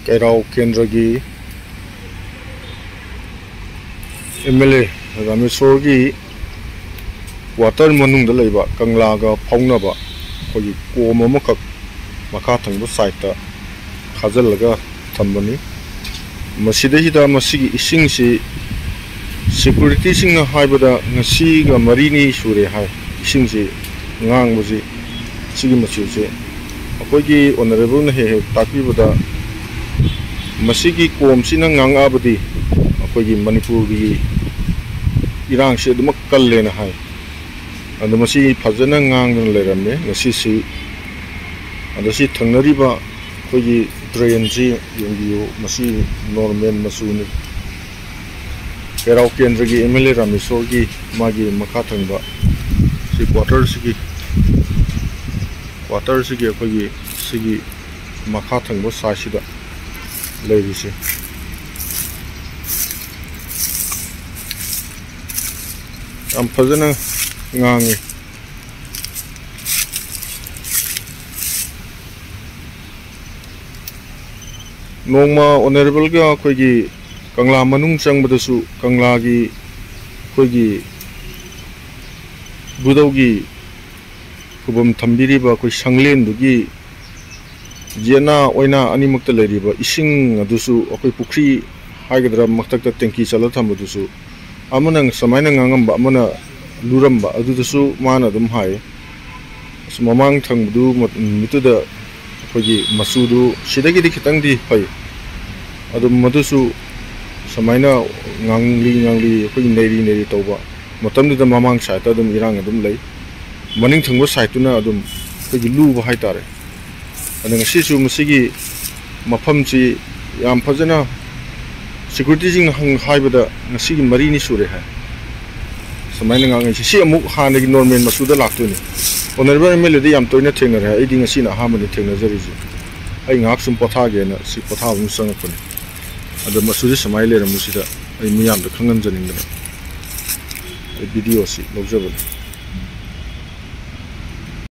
Kairao Kendra gi MLA Rameswar gi water manung da leiba Kangla ga phauna ba khoi ko ma khak makha thangba side ta khajal laga thambani masida hida masigi ising si security sing na haibada ngasi ga marini sure hai ising si ngang buji sigi machu se akoi gi honorable na he taki bada masigi kom sina ngang abadi akoi gi manipur gi irang se dum kal le na hai ando masi phajana ngang na le ramme ngasi si ando si thangnari ba akoi gi drain ji yongbiu masi normal masuni Kairao Kendra gi MLA Rameswar gi magi makha thangba si quarter sigi akoi sigi makha thangba sasida leibise am phajana ngangi nongma honorable ga akoi gi Kangla manung changbadasu Kangla gi akoi gi budau gi kubam thambiri ba akoi sanglen du gi jena oina animakta leriba ising adusu akoi pukri haigadra maktakta tenki chala thambadusu amanang samaina ngangamba amana luramba adudusu mana dum hai mamang thangdu mituda akoi gi masudu sidagi khitang di pai adum madusu samaina ngangli akoi neri toba matamdi da mamang side adum irang adum lei maning thangbo side na adum akoi gi lu ba hai tare anang sisu masigi mafam chi yam phajana security jing hang haibada ngasi gi mari ni sure hai samaina ngang si amuk hana gi normal masuda laktuni honorable MLA de yam toina thengna ra ai ding asi na ha mani thengna jari ji ai ngak sum potha ge na si potha um sang phone ada masudi samai le ramusida ai miyam da khangan janing da video si lojabal